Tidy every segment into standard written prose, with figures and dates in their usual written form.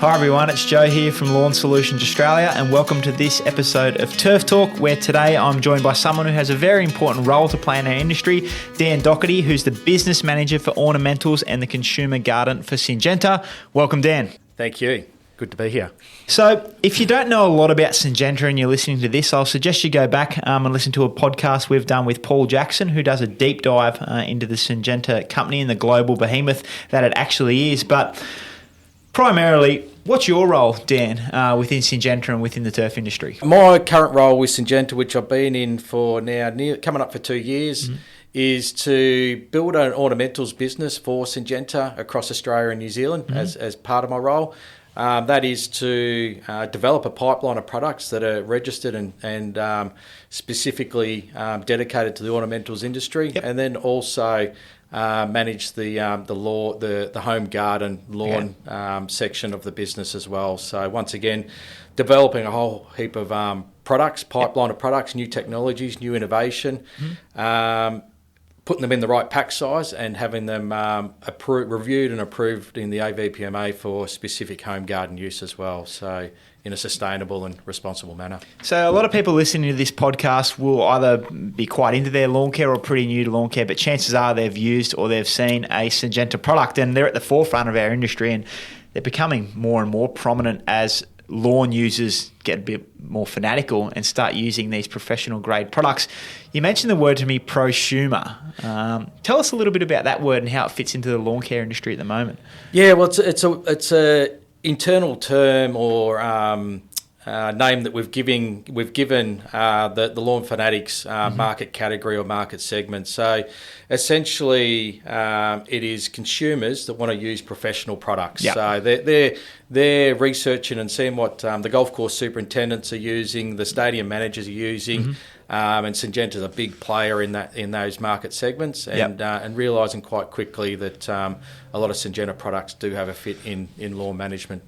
Hi everyone, it's Joe here from Lawn Solutions Australia and welcome to this episode of Turf Talk, where today I'm joined by someone who has a very important role to play in our industry, Dan Docherty, who's the Business Manager for Ornamentals and the Consumer Garden for Syngenta. Welcome, Dan. Thank you. Good to be here. So if you don't know a lot about Syngenta and you're listening to this, I'll suggest you go back and listen to a podcast we've done with Paul Jackson, who does a deep dive into the Syngenta company and the global behemoth that it actually is. But primarily, what's your role, Dan, within Syngenta and within the turf industry? My current role with Syngenta, which I've been in for now coming up for 2 years, is to build an ornamentals business for Syngenta across Australia and New Zealand as part of my role. That is to develop a pipeline of products that are registered and specifically dedicated to the ornamentals industry, and then also manage the home garden lawn section of the business as well. So once again, developing a whole heap of products, pipeline of products, new technologies, new innovation, putting them in the right pack size and having them reviewed and approved in the AVPMA for specific home garden use as well. So in a sustainable and responsible manner. So a lot of people listening to this podcast will either be quite into their lawn care or pretty new to lawn care, but chances are they've used or they've seen a Syngenta product, and they're at the forefront of our industry, and they're becoming more and more prominent as lawn users get a bit more fanatical and start using these professional grade products. You mentioned the word to me, prosumer. Tell us a little bit about that word and how it fits into the lawn care industry at the moment. Yeah, well, it's a internal term or name that we've given the lawn fanatics market category or market segment. So essentially, it is consumers that want to use professional products. Yep. So they're researching and seeing what the golf course superintendents are using, the stadium managers are using. And Syngenta's a big player in those market segments, and realising quite quickly that a lot of Syngenta products do have a fit in lawn management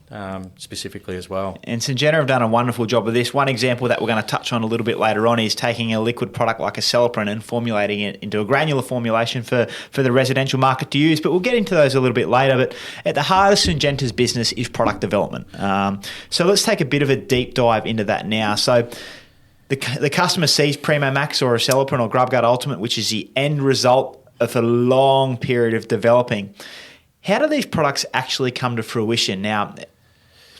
specifically as well. And Syngenta have done a wonderful job of this. One example that we're going to touch on a little bit later on is taking a liquid product like Acelepryn and formulating it into a granular formulation for the residential market to use, but we'll get into those a little bit later. But at the heart of Syngenta's business is product development. So let's take a bit of a deep dive into that now. So the customer sees Primo Maxx or Acelepryn or GrubGuard Ultimate, which is the end result of a long period of developing. How do these products actually come to fruition? Now,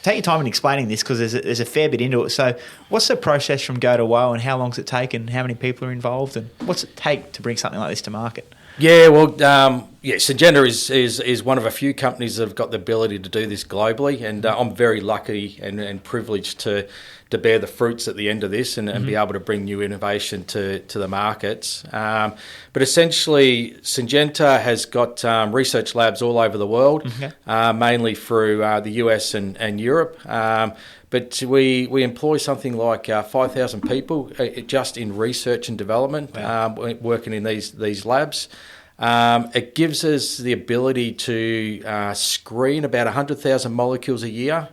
take your time in explaining this because there's a fair bit into it. So what's the process from go to woe, and how long does it take, and how many people are involved, and what's it take to bring something like this to market? Yeah, well, Syngenta is one of a few companies that have got the ability to do this globally, and I'm very lucky and privileged to bear the fruits at the end of this and be able to bring new innovation to the markets. But essentially, Syngenta has got research labs all over the world, mainly through the US and Europe. But we employ something like 5,000 people just in research and development, working in these labs. It gives us the ability to screen about 100,000 molecules a year.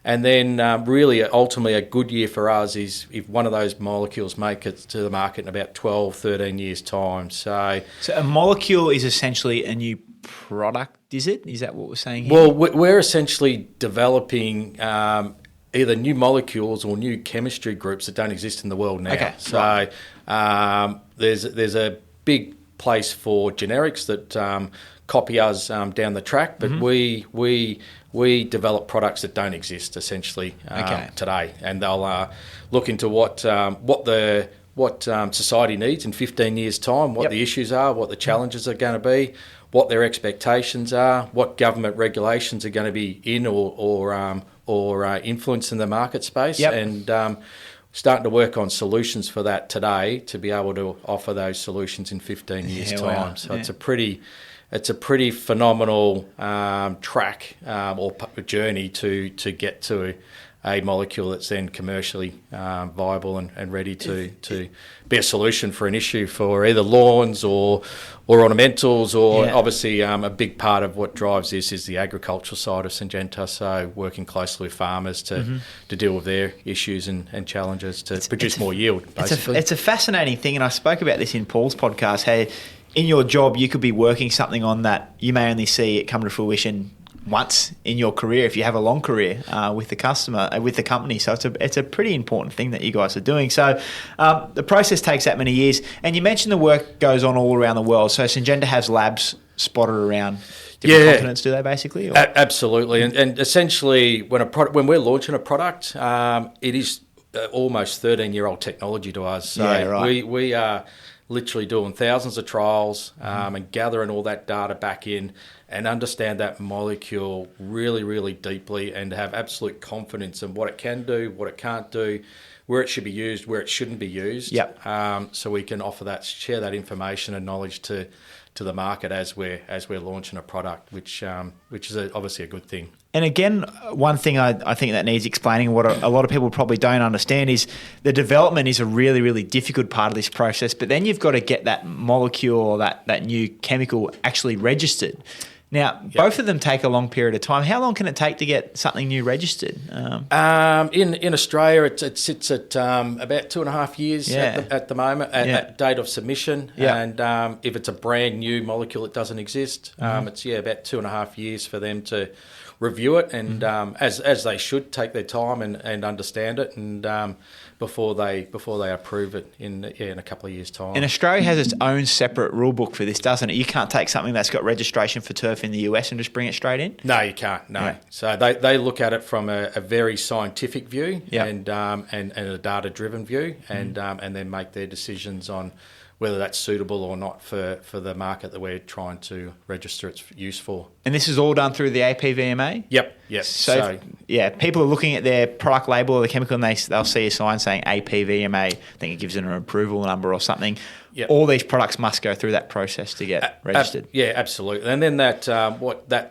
And then really ultimately a good year for us is if one of those molecules make it to the market in about 12, 13 years' time. So a molecule is essentially a new product, is it? Is that what we're saying here? Well, we're essentially developing either new molecules or new chemistry groups that don't exist in the world now. Okay. So there's a big place for generics that copy us down the track, but we develop products that don't exist essentially today, and they'll look into what society needs in 15 years' time, what the issues are, what the challenges are going to be, what their expectations are, what government regulations are going to be in or influence in the market space, and starting to work on solutions for that today to be able to offer those solutions in 15 years' time. Wow. So it's a pretty phenomenal track or journey to get to a molecule that's then commercially viable and ready to be a solution for an issue for either lawns or ornamentals, or obviously a big part of what drives this is the agricultural side of Syngenta, so working closely with farmers to deal with their issues and challenges to produce more yield, basically. It's a fascinating thing, and I spoke about this in Paul's podcast, how in your job you could be working something on that you may only see it come to fruition once in your career if you have a long career with the customer, with the company. So it's a pretty important thing that you guys are doing. So the process takes that many years. And you mentioned the work goes on all around the world. So Syngenta has labs spotted around different continents, do they basically? Absolutely. And essentially, when we're launching a product, it is almost 13-year-old technology to us. So we are literally doing thousands of trials and gathering all that data back in and understand that molecule really, really deeply and have absolute confidence in what it can do, what it can't do, where it should be used, where it shouldn't be used. So we can share that information and knowledge to the market as we're launching a product, which is obviously a good thing. And again, one thing I think that needs explaining, what a lot of people probably don't understand, is the development is a really, really difficult part of this process. But then you've got to get that molecule or that new chemical actually registered. Now, both of them take a long period of time. How long can it take to get something new registered? In Australia, it sits at about 2.5 years at the moment, at date of submission. And if it's a brand new molecule that doesn't exist, it's about 2.5 years for them to review it, and as they should, take their time and understand it, and before they approve it in a couple of years' time. And Australia has its own separate rule book for this, doesn't it? You can't take something that's got registration for turf in the US and just bring it straight in? No, you can't, no. Yeah. So they look at it from a very scientific view and a data-driven view, and then make their decisions on whether that's suitable or not for the market that we're trying to register its use for. And this is all done through the APVMA? Yep. So people are looking at their product label or the chemical, and they'll see a sign saying APVMA. I think it gives it an approval number or something. Yep. All these products must go through that process to get registered. Yeah, absolutely. And then that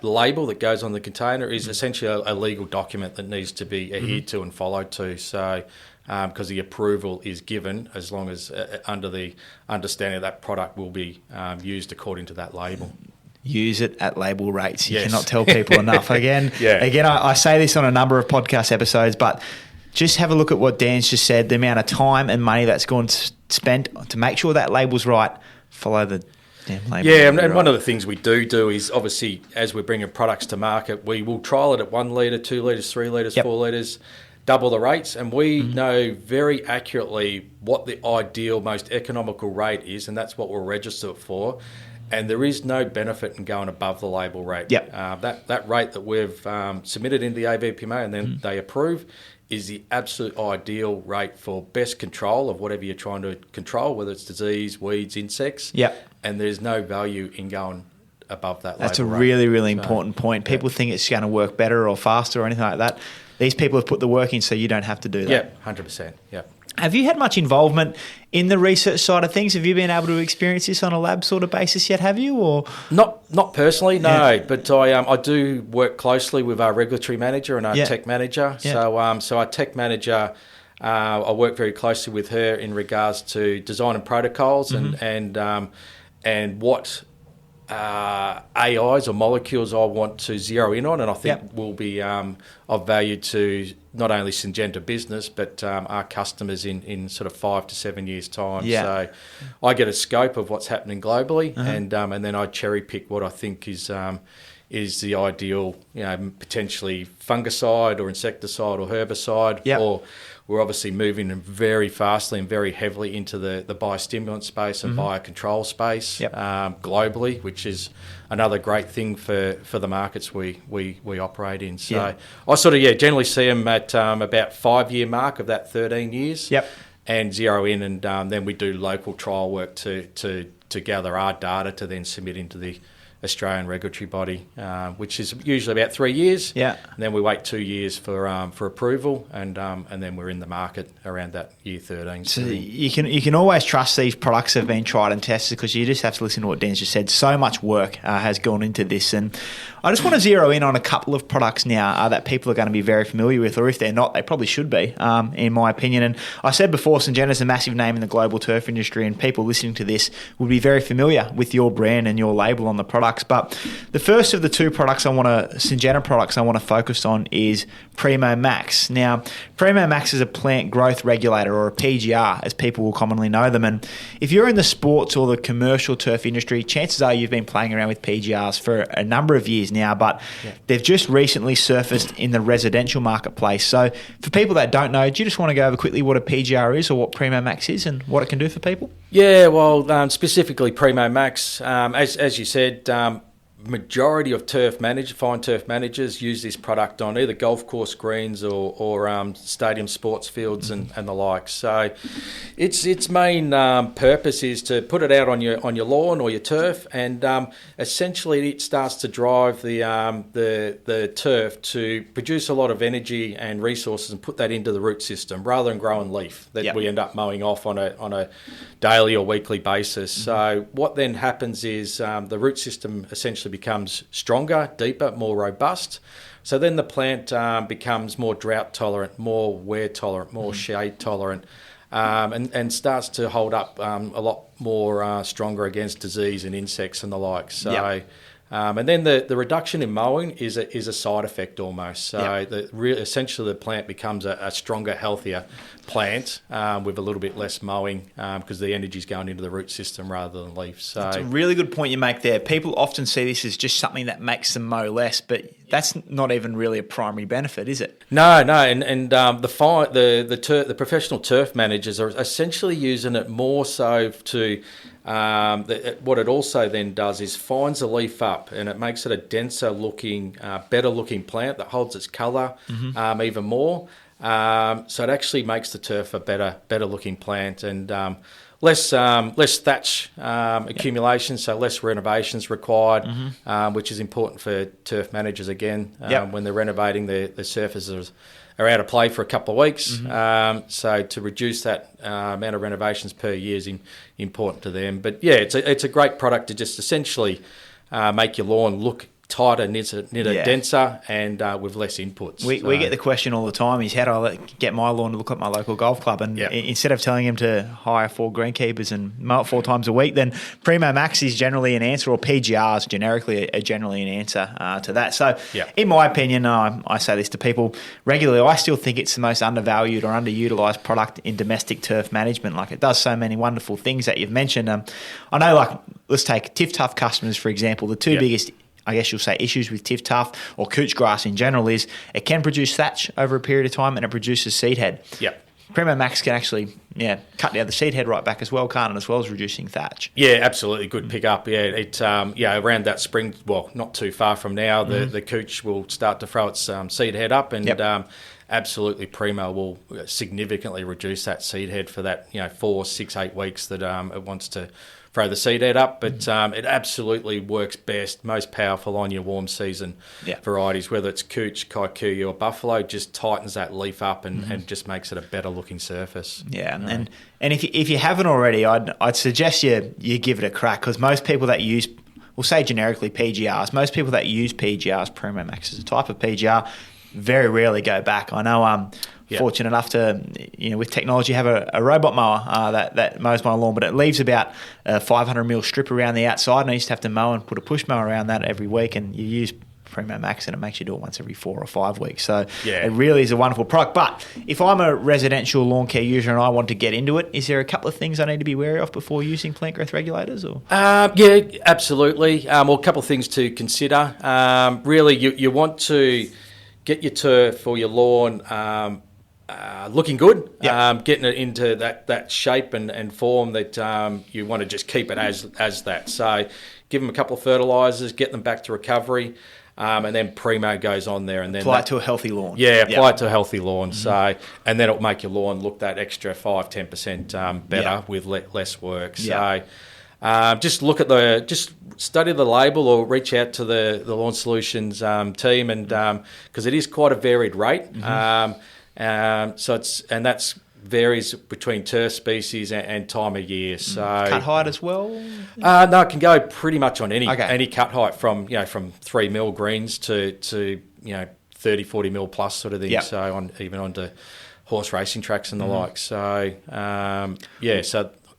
label that goes on the container is essentially a legal document that needs to be adhered to and followed to. So because the approval is given as long as under the understanding that product will be used according to that label. Use it at label rates. You cannot tell people enough. Again, I say this on a number of podcast episodes, but just have a look at what Dan's just said, the amount of time and money that's gone spent to make sure that label's right. Follow the damn label. Yeah, and one of the things we do is obviously as we're bringing products to market, we will trial it at 1 litre, 2 litres, 3 litres, 4 litres, double the rates, and we know very accurately what the ideal, most economical rate is, and that's what we'll register it for. And there is no benefit in going above the label rate. That rate that we've submitted in the AVPMA and then they approve is the absolute ideal rate for best control of whatever you're trying to control, whether it's disease, weeds, insects. And there's no value in going above that label rate. That's a really, really important point. People think it's going to work better or faster or anything like that. These people have put the work in, so you don't have to do that. 100%. Have you had much involvement in the research side of things? Have you been able to experience this on a lab sort of basis yet, have you? Or Not personally, no. But I do work closely with our regulatory manager and our tech manager. So our tech manager, I work very closely with her in regards to design and protocols and what AIs or molecules I want to zero in on, and I think will be of value to not only Syngenta business but our customers in sort of 5 to 7 years' time. So I get a scope of what's happening globally, and then I cherry pick what I think is the ideal, potentially fungicide or insecticide or herbicide, or we're obviously moving very fastly and very heavily into the biostimulant space and biocontrol space globally, which is another great thing for the markets we operate in. So I sort of generally see them at about 5-year mark of that 13 years, and zero in, and then we do local trial work to gather our data to then submit into the Australian regulatory body, which is usually about 3 years. And then we wait 2 years for approval, and then we're in the market around that year 13. So you can always trust these products have been tried and tested, because you just have to listen to what Dan's just said. So much work has gone into this, and I just want to zero in on a couple of products now that people are going to be very familiar with, or if they're not, they probably should be, in my opinion. And I said before, Syngenta's a massive name in the global turf industry, and people listening to this would be very familiar with your brand and your label on the product. products. But the first of the two products Syngenta products I want to focus on is Primo Maxx. Now, Primo Maxx is a plant growth regulator, or a PGR, as people will commonly know them. And if you're in the sports or the commercial turf industry, chances are you've been playing around with PGRs for a number of years now, but they've just recently surfaced in the residential marketplace. So for people that don't know, do you just want to go over quickly what a PGR is, or what Primo Maxx is, and what it can do for people? Yeah, well, specifically Primo Maxx, as you said, majority of fine turf managers use this product on either golf course greens or stadium sports fields and the like. So its main purpose is to put it out on your lawn or your turf, and essentially it starts to drive the turf to produce a lot of energy and resources and put that into the root system rather than growing leaf that we end up mowing off on a daily or weekly basis. So what then happens is the root system essentially becomes stronger, deeper, more robust. So then the plant becomes more drought tolerant, more wear tolerant, more shade tolerant, and starts to hold up a lot more stronger against disease and insects and the like. So. And then the reduction in mowing is a side effect almost. So essentially the plant becomes a stronger, healthier plant with a little bit less mowing because the energy is going into the root system rather than leaf. So that's a really good point you make there. People often see this as just something that makes them mow less, but that's not even really a primary benefit, is it? No, and the professional turf managers are essentially using it more so to. What it also then does is fines a leaf up, and it makes it a denser looking, better looking plant that holds its colour even more. So it actually makes the turf a better looking plant, and less thatch accumulation, so less renovations required, which is important for turf managers again when they're renovating the surfaces. Are out of play for a couple of weeks, so to reduce that amount of renovations per year is important to them. But yeah, it's a great product to just essentially make your lawn look tighter, knit it denser, and with less inputs. We get the question all the time: is how do I get my lawn to look like my local golf club? And instead of telling him to hire 4 greenkeepers and mow it 4 times a week, then Primo Maxx is generally an answer, or PGRs generically are generally an answer to that. So, in my opinion, I say this to people regularly, I still think it's the most undervalued or underutilised product in domestic turf management. Like, it does so many wonderful things that you've mentioned. I know, like, let's take Tiff Tough customers, for example. The two biggest, I guess you'll say, issues with Tiff Tough or couch grass in general is it can produce thatch over a period of time, and it produces seed head. Primo Maxx can actually cut down the seed head right back as well, can't it, as well as reducing thatch? Yeah, absolutely. Good pick up. Yeah, it around that spring, well, not too far from now, the couch will start to throw its seed head up, and absolutely Primo will significantly reduce that seed head for that 4, 6, 8 weeks that it wants to throw the seed head up, but it absolutely works best, most powerful on your warm season varieties, whether it's couch, kikuyu or buffalo. Just tightens that leaf up and just makes it a better looking surface. And if you haven't already, I'd suggest you give it a crack, because most people that use, we'll say generically PGRs, most people that use PGRs, Primo Maxx is a type of PGR, very rarely go back. I know fortunate enough to, with technology, have a robot mower that mows my lawn, but it leaves about a 500 mil strip around the outside, and I used to have to mow and put a push mower around that every week, and you use Primo Maxx and it makes you do it once every 4 or 5 weeks. So it really is a wonderful product. But if I'm a residential lawn care user and I want to get into it, is there a couple of things I need to be wary of before using plant growth regulators? Or Absolutely. Well, a couple of things to consider. Really, you want to get your turf or your lawn looking good, getting it into that shape and form that you want to just keep it as that. So give them a couple of fertilisers, get them back to recovery, and then Primo goes on there. And then apply it to a healthy lawn. Apply it to a healthy lawn. So, and then it'll make your lawn look that extra 5-10% better with less work. So just look at just study the label or reach out to the Lawn Solutions team, and because it is quite a varied rate. So that's varies between turf species and time of year. So cut height as well? No, it can go pretty much on any cut height from 3 mil greens to 30, 40 mil plus sort of thing. So even onto horse racing tracks and the like. So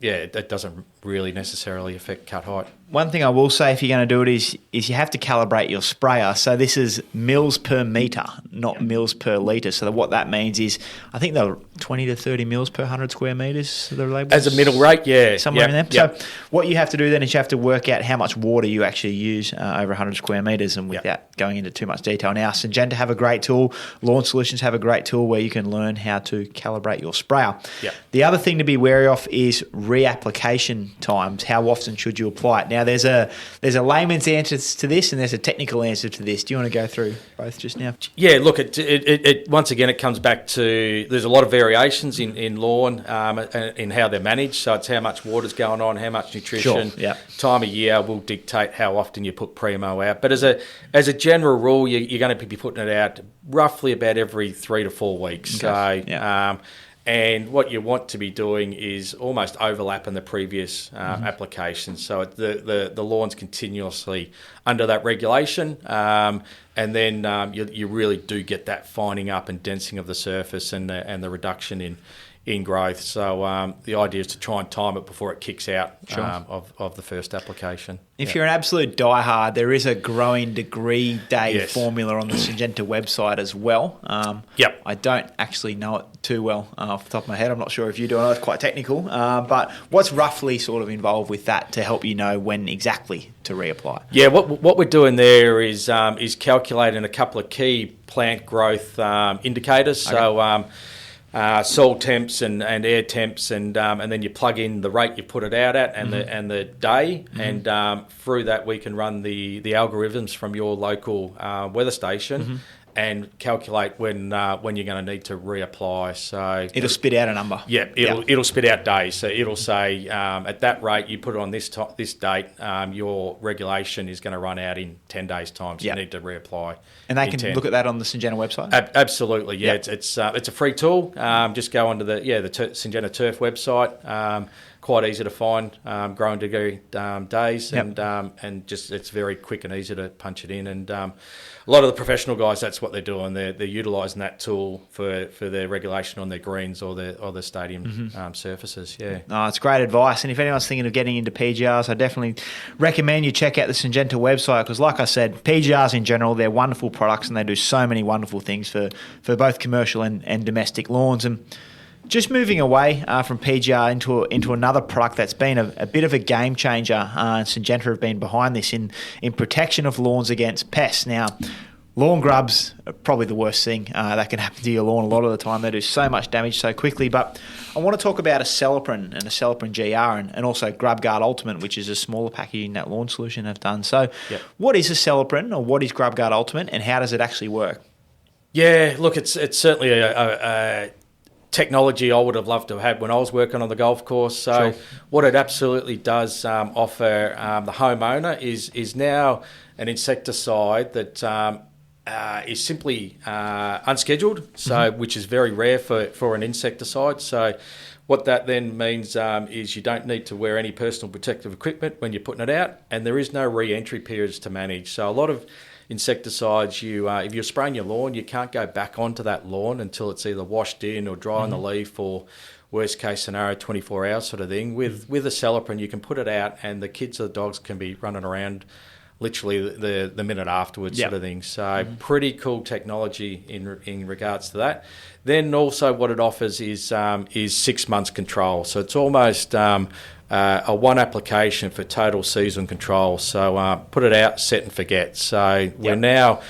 it doesn't really necessarily affect cut height. One thing I will say if you're going to do it is you have to calibrate your sprayer. So this is mils per metre, not mils per litre. So what that means is I think they're 20 to 30 mils per 100 square metres, the labels. As a middle rate, yeah. Somewhere in there. So what you have to do then is you have to work out how much water you actually use over 100 square metres, and without going into too much detail now, Syngenta have a great tool, Lawn Solutions have a great tool where you can learn how to calibrate your sprayer. Yep. The other thing to be wary of is reapplication times. How often should you apply it? Now, there's a layman's answer to this and there's a technical answer to this. Do you want to go through both just now? Yeah, look, it once again, it comes back to there's a lot of variations in lawn in how they're managed. So it's how much water's going on, how much nutrition, time of year will dictate how often you put Primo out. But as a general rule, you're going to be putting it out roughly about every 3 to 4 weeks. Okay. So, and what you want to be doing is almost overlapping the previous application. So the lawn's continuously under that regulation, and then you really do get that fining up and densing of the surface and the reduction in growth. So the idea is to try and time it before it kicks out of the first application. If you're an absolute diehard, there is a growing degree day formula on the Syngenta website as well. I don't actually know it too well off the top of my head. I'm not sure if you do. I know it's quite technical. But what's roughly sort of involved with that to help you know when exactly to reapply? Yeah, what we're doing there is calculating a couple of key plant growth indicators. Okay. So soil temps and air temps, and then you plug in the rate you put it out at and the day, and through that we can run the algorithms from your local weather station and calculate when you're going to need to reapply. So it'll spit out a number. Yeah, it'll spit out days. So it'll say at that rate you put it on this date, your regulation is going to run out in 10 days' time. So you need to reapply. And they can look at that on the Syngenta website? Absolutely, yeah. It's a free tool. Just go onto the Syngenta Turf website. Quite easy to find, growing degree days, and just it's very quick and easy to punch it in. And a lot of the professional guys, that's what they're doing. They're utilising that tool for their regulation on their greens or their stadium surfaces. Yeah, no, it's great advice. And if anyone's thinking of getting into PGRs, I definitely recommend you check out the Syngenta website because, like I said, PGRs in general, they're wonderful products and they do so many wonderful things for both commercial and domestic lawns. And just moving away from PGR into another product that's been a bit of a game changer, and Syngenta have been behind this in protection of lawns against pests. Now, lawn grubs are probably the worst thing that can happen to your lawn a lot of the time. They do so much damage so quickly. But I want to talk about Acelepryn and Acelepryn GR and also GrubGuard Ultimate, which is a smaller packaging that Lawn Solution have done. So what is Acelepryn or what is GrubGuard Ultimate and how does it actually work? Yeah, look, it's certainly a technology I would have loved to have had when I was working on the golf course. So what it absolutely does offer the homeowner is now an insecticide that is simply unscheduled, which is very rare for an insecticide. So what that then means is you don't need to wear any personal protective equipment when you're putting it out, and there is no re-entry periods to manage. So a lot of insecticides, if you're spraying your lawn, you can't go back onto that lawn until it's either washed in or dry on the leaf, or worst case scenario 24 hours sort of thing. With Acelepryn, you can put it out and the kids or the dogs can be running around literally the minute afterwards sort of thing. So pretty cool technology in regards to that. Then also what it offers is 6 months control. So it's almost a one application for total season control. So put it out, set and forget. So we're now,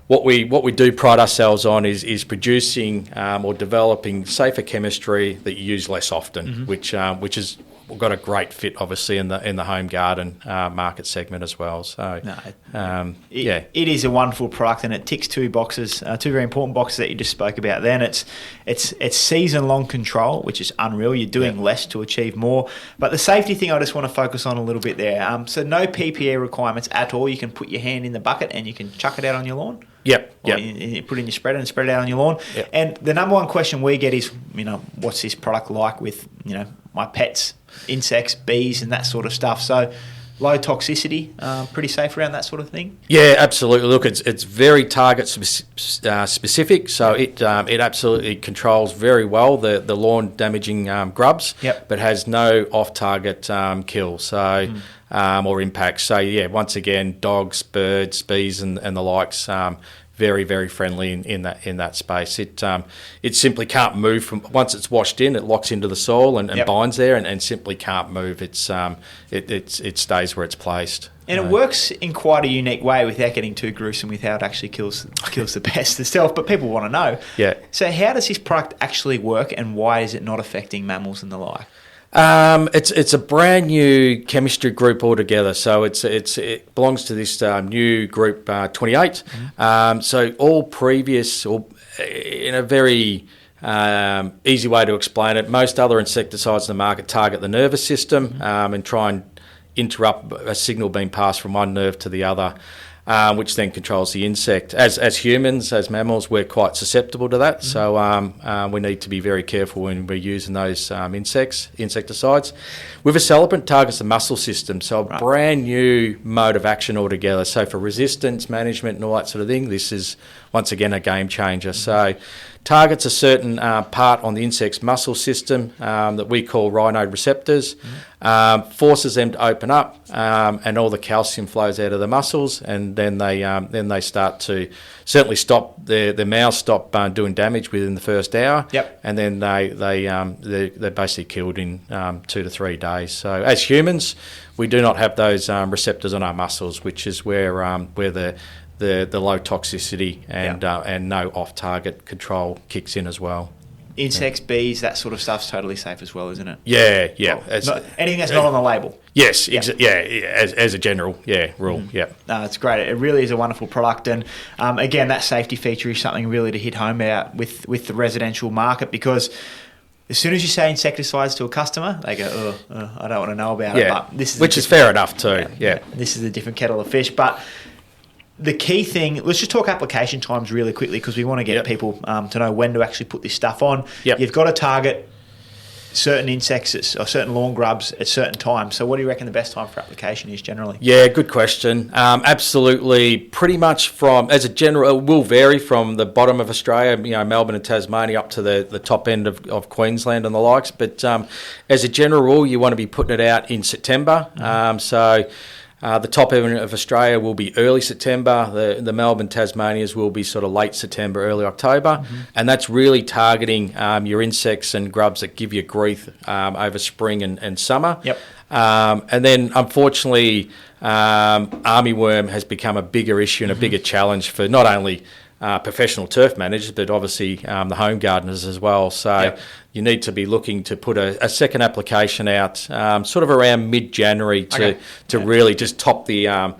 what we do pride ourselves on is producing or developing safer chemistry that you use less often, which is got a great fit obviously in the home garden market segment as well. So it is a wonderful product and it ticks two very important boxes that you just spoke about. Then it's season long control, which is unreal. You're doing less to achieve more. But the safety thing I just want to focus on a little bit there. So no PPE requirements at all. You can put your hand in the bucket and you can chuck it out on your lawn. You put in your spreader and spread it out on your lawn. And the number one question we get is, what's this product like with, my pets, insects, bees and that sort of stuff. So low toxicity, pretty safe around that sort of thing? Yeah, absolutely. Look, it's very target specific, so it absolutely controls very well the lawn damaging grubs, but has no off-target kill or impact. So yeah, once again, dogs, birds, bees, and the likes. Very, very friendly in that space. It simply can't move from once it's washed in. It locks into the soil and binds there, and simply can't move. It stays where it's placed. And it works in quite a unique way without getting too gruesome with how it actually kills the pest itself. But people want to know. Yeah. So how does this product actually work, and why is it not affecting mammals and the like? It's a brand new chemistry group altogether. So it belongs to this new group 28. So all previous, or in a very easy way to explain it, most other insecticides in the market target the nervous system and try and interrupt a signal being passed from one nerve to the other. Which then controls the insect. As humans, as mammals, we're quite susceptible to that. So we need to be very careful when we're using those insecticides. With Acelepryn, targets the muscle system, so a brand new mode of action altogether. So for resistance management and all that sort of thing, this is once again a game changer. So targets a certain part on the insect's muscle system that we call rhinode receptors, forces them to open up, and all the calcium flows out of the muscles, and then they start to certainly stop the mouths stop doing damage within the first hour, and then they're basically killed in 2 to 3 days. So as humans, we do not have those receptors on our muscles, which is where the low toxicity and no off-target control kicks in as well. Insects, bees, that sort of stuff's totally safe as well, isn't it? Yeah. Well, anything that's not on the label. Yes, as a general rule. No, it's great. It really is a wonderful product, and again, that safety feature is something really to hit home about with the residential market, because as soon as you say insecticides to a customer, they go, I don't want to know about it. But this is which is fair enough too. This is a different kettle of fish, but the key thing, let's just talk application times really quickly, because we want to get people to know when to actually put this stuff on. You've got to target certain insects or certain lawn grubs at certain times. So what do you reckon the best time for application is generally? Yeah, good question. Absolutely, pretty much as a general, it will vary from the bottom of Australia, Melbourne and Tasmania, up to the top end of Queensland and the likes. But as a general rule, you want to be putting it out in September. The top end of Australia will be early September. The Melbourne, Tasmanias will be sort of late September, early October. And that's really targeting your insects and grubs that give you grief over spring and summer. And then, unfortunately, armyworm has become a bigger issue and a bigger challenge for not only professional turf managers, but obviously the home gardeners as well. So you need to be looking to put a second application out sort of around mid-January to really just top the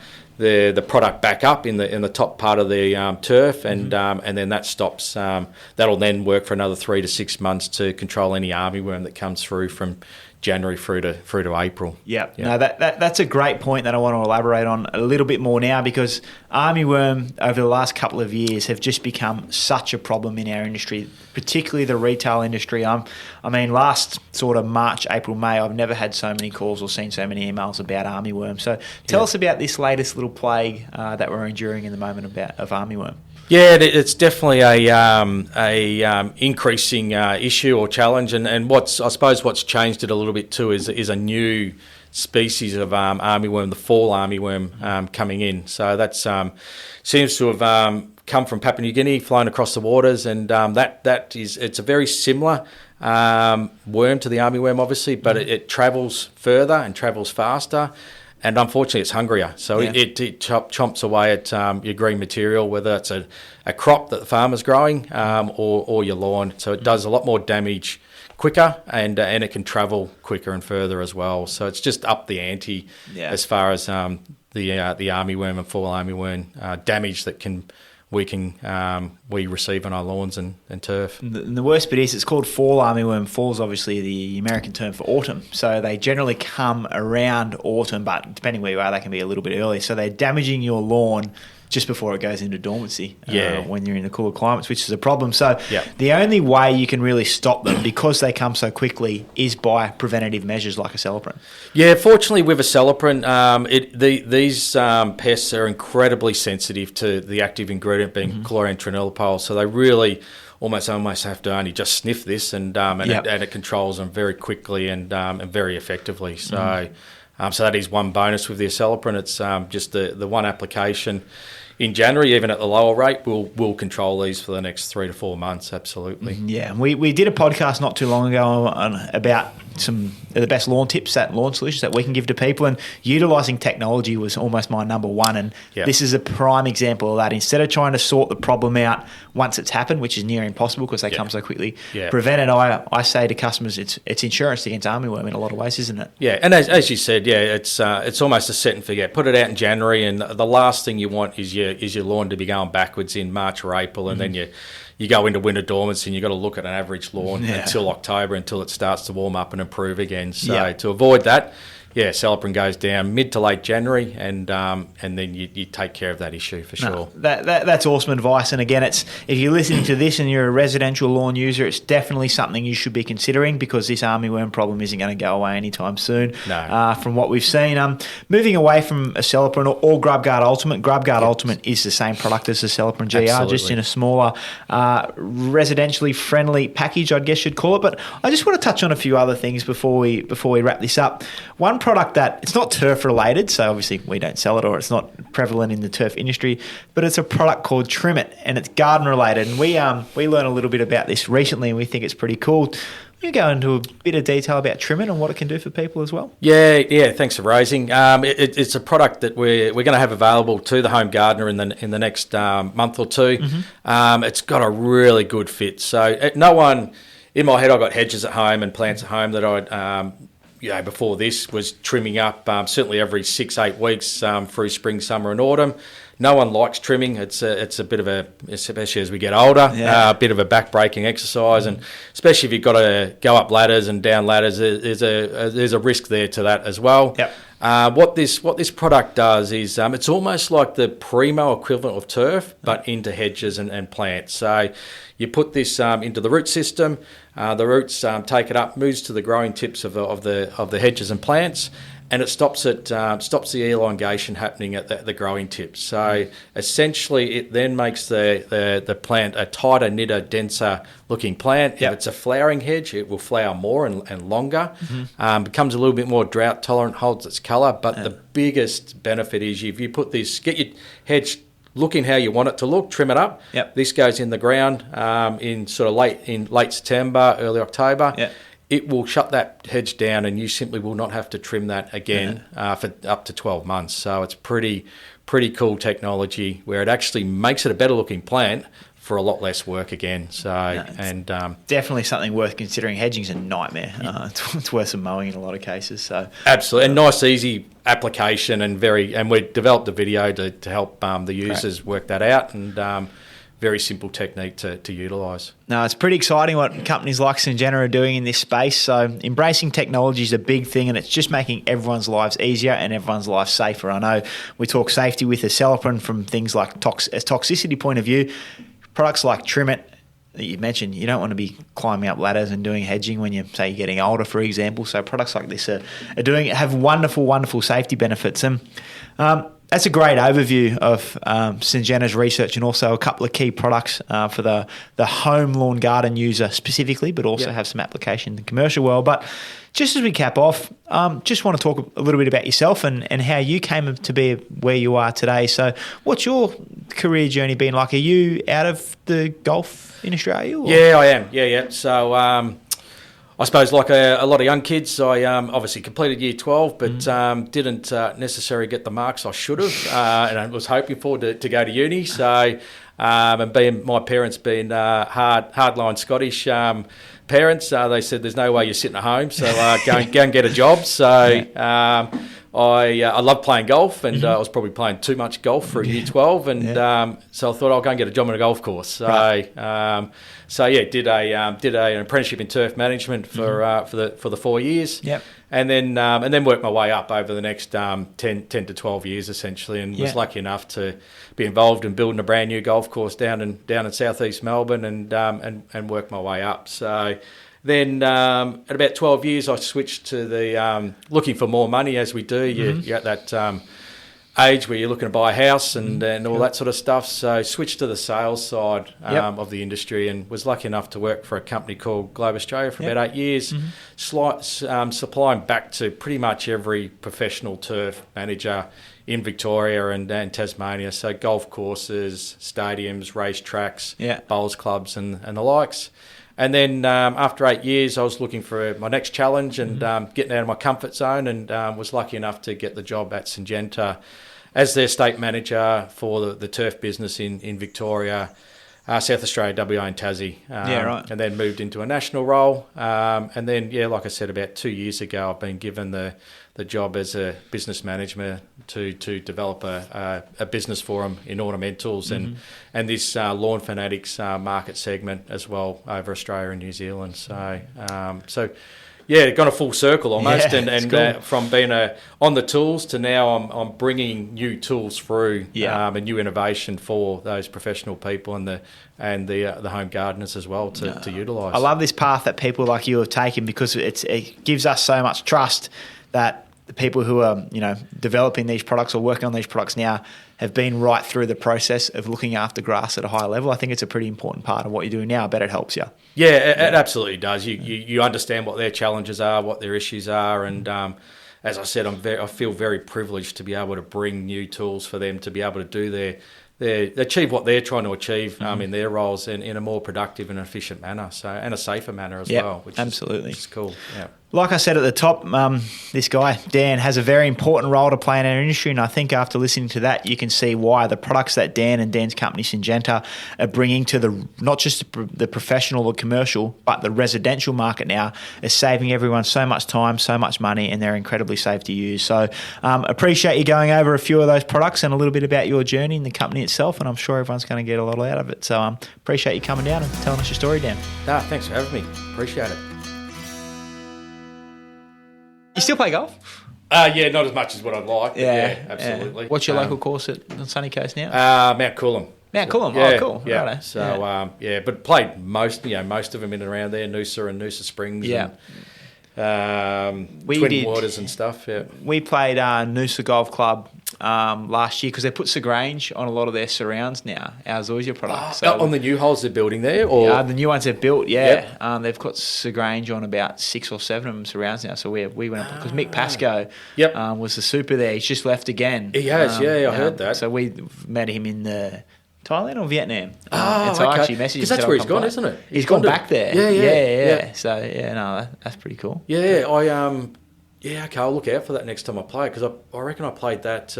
product back up in the top part of the turf, and then that stops. That'll then work for another 3 to 6 months to control any armyworm that comes through from January through to April. No, that's a great point that I want to elaborate on a little bit more now, because armyworm over the last couple of years have just become such a problem in our industry, particularly the retail industry. I mean, last sort of March, April, May, I've never had so many calls or seen so many emails about armyworm. So tell us about this latest little plague that we're enduring in the moment of armyworm. Yeah, it's definitely a increasing issue or challenge, and I suppose what's changed it a little bit too is a new species of armyworm, the fall armyworm, coming in. So that seems to have come from Papua New Guinea, flown across the waters, and it's a very similar worm to the armyworm, obviously, but it travels further and travels faster. And unfortunately, it's hungrier. So it chomps away at your green material, whether it's a crop that the farmer's growing or your lawn. So it does a lot more damage quicker, and it can travel quicker and further as well. So it's just up the ante as far as the armyworm and fall armyworm damage that we receive on our lawns and turf. And the worst bit is it's called fall armyworm. Fall's obviously the American term for autumn. So they generally come around autumn, but depending where you are, they can be a little bit early. So they're damaging your lawn just before it goes into dormancy Yeah. when you're in the cooler climates, which is a problem. So Yeah. the only way you can really stop them, because they come so quickly, is by preventative measures like Acelepryn. Yeah, fortunately with Acelepryn, these pests are incredibly sensitive to the active ingredient being chlorantraniliprole, so they really almost have to only just sniff this, and it controls them very quickly and very effectively. So, so that is one bonus with the Acelepryn. It's just the one application in January, even at the lower rate, we'll control these for the next 3 to 4 months. Absolutely. Yeah, we did a podcast not too long ago about some of the best lawn tips, that lawn solutions that we can give to people, and utilising technology was almost my number one, and this is a prime example of that. Instead of trying to sort the problem out once it's happened, which is near impossible because they come so quickly, prevent it. I say to customers, it's insurance against armyworm in a lot of ways, isn't it? Yeah, and as you said, it's almost a set and forget. Put it out in January, and the last thing you want is your lawn to be going backwards in March or April, and then you go into winter dormancy and you've got to look at an average lawn until October, until it starts to warm up and improve again. So to avoid that, Acelepryn goes down mid to late January, and then you take care of that issue for sure. That's awesome advice. And again, it's if you're listening to this and you're a residential lawn user, it's definitely something you should be considering, because this armyworm problem isn't going to go away anytime soon. No. From what we've seen, moving away from Acelepryn or GrubGuard Ultimate. GrubGuard Ultimate is the same product as Acelepryn GR, Absolutely. just in a smaller, residentially friendly package, I guess you'd call it. But I just want to touch on a few other things before we wrap this up. One product that it's not turf related, so obviously we don't sell it, or it's not prevalent in the turf industry, but it's a product called Trimmit, and it's garden related, and we learned a little bit about this recently, and we think it's pretty cool. Can you go into a bit of detail about Trimmit and what it can do for people as well? Yeah. Thanks for raising. It's a product that we're going to have available to the home gardener in the next month or two. It's got a really good fit. So no one in my head, I've got hedges at home and plants at home that I'd before this was trimming up certainly every 6-8 weeks through spring, summer and autumn. No one likes trimming. It's a bit of a, especially as we get older, a bit of a back-breaking exercise, and especially if you've got to go up ladders and down ladders, there's a risk there to that as well. Yep. What this product does is it's almost like the Primo equivalent of turf, but into hedges and plants. So you put this into the root system. The roots take it up, moves to the growing tips of the hedges and plants, and it stops the elongation happening at the growing tips. So essentially, it then makes the plant a tighter, knitter, denser looking plant. If it's a flowering hedge, it will flower more and longer. Becomes a little bit more drought tolerant, holds its colour. But the biggest benefit is if you put this, get your hedge looking how you want it to look, trim it up. This goes in the ground in sort of late September, early October. It will shut that hedge down, and you simply will not have to trim that again for up to 12 months. So it's pretty cool technology where it actually makes it a better looking plant for a lot less work again. So definitely something worth considering. Hedging's a nightmare. It's worth some mowing in a lot of cases. So absolutely, and nice, easy application, and we developed a video to help the users work that out, and very simple technique to utilise. No, it's pretty exciting what companies like Syngenta are doing in this space. So embracing technology is a big thing, and it's just making everyone's lives easier and everyone's lives safer. I know we talk safety with Acelepryn from things like a toxicity point of view. Products like Trimmit that you mentioned, you don't want to be climbing up ladders and doing hedging when you're getting older, for example. So products like this have wonderful, wonderful safety benefits. And that's a great overview of Syngenta's research, and also a couple of key products for the home lawn garden user specifically, but also have some application in the commercial world. But just as we cap off, just want to talk a little bit about yourself and how you came to be where you are today. So what's your career journey been like? Are you out of the golf in Australia? Or? Yeah, I am. Yeah. So I suppose like a lot of young kids, I obviously completed year 12, but didn't necessarily get the marks I should have, and I was hoping for to go to uni. So, and my parents being hardline Scottish parents, they said there's no way you're sitting at home, so go and get a job. So I love playing golf, and I was probably playing too much golf for year 12, and so I thought I'll go and get a job on a golf course. So, did an apprenticeship in turf management for the 4 years. Yep. And then worked my way up over the next 10 to 12 years essentially, and was lucky enough to be involved in building a brand new golf course down in southeast Melbourne, and work my way up. So then at about 12 years, I switched to the looking for more money, as we do. You're at that age where you're looking to buy a house and all that sort of stuff. So switched to the sales side of the industry, and was lucky enough to work for a company called Globe Australia for about 8 years, supplying back to pretty much every professional turf manager in Victoria and Tasmania. So golf courses, stadiums, race tracks, bowls clubs and the likes. And then after 8 years, I was looking for my next challenge and getting out of my comfort zone, and was lucky enough to get the job at Syngenta as their state manager for the turf business in Victoria, South Australia, WA and Tassie. And then moved into a national role. And then, like I said, about 2 years ago, I've been given the job as a business manager to develop a business for them in ornamentals and this lawn fanatics market segment as well over Australia and New Zealand. So gone a full circle almost, and from being on the tools to now I'm bringing new tools through, a new innovation for those professional people and the home gardeners as well to utilise. I love this path that people like you have taken, because it gives us so much trust that the people who are, developing these products or working on these products now have been right through the process of looking after grass at a high level. I think it's a pretty important part of what you're doing now. I bet it helps you. Yeah, it absolutely does. You understand what their challenges are, what their issues are, and as I said, I feel very privileged to be able to bring new tools for them to be able to do achieve what they're trying to achieve in their roles in a more productive and efficient manner, and a safer manner as well. Which is cool. Yeah. Like I said at the top, this guy, Dan, has a very important role to play in our industry, and I think after listening to that, you can see why the products that Dan and Dan's company, Syngenta, are bringing to not just the professional or commercial, but the residential market now, is saving everyone so much time, so much money, and they're incredibly safe to use. So appreciate you going over a few of those products and a little bit about your journey in the company itself, and I'm sure everyone's going to get a lot out of it. So appreciate you coming down and telling us your story, Dan. Thanks for having me. Appreciate it. You still play golf? Not as much as what I'd like. Yeah, absolutely. What's your local course on Sunny Coast now? Mount Coolum. Mount Coolum. Yeah, cool. Yeah. Righto. So but played most of them in and around there, Noosa and Noosa Springs. Yeah. And, Twin Waters and stuff. Yeah. We played Noosa Golf Club last year, because they put Segrange on a lot of their surrounds now, our Zoysia product. On the new holes they're building there? Or? The new ones they've built, They've got Segrange on about 6 or 7 of them surrounds now. So we went up, because Mick Pascoe was the super there. He's just left again. He has, I heard that. So we met him in Thailand or Vietnam? So I actually messaged him. Because that's where he's gone, isn't it? He's gone back there. Yeah. So, that's pretty cool. Yeah, okay, I'll look out for that next time I play, because I reckon I played that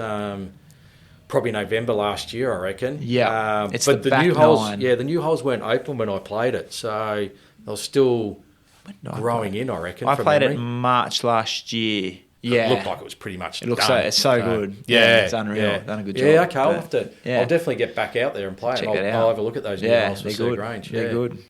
probably November last year, I reckon. Yeah, it's but the new holes. nine. Yeah, the new holes weren't open when I played it, so they were still growing in, I reckon. I played it March last year. Yeah, it looked like it was pretty much. It looks so it's so good. Yeah, it's unreal. Yeah. Done a good job. Yeah, okay, I'll definitely get back out there and play it. I'll have a look at those new holes for they're good. Segrange. They're good.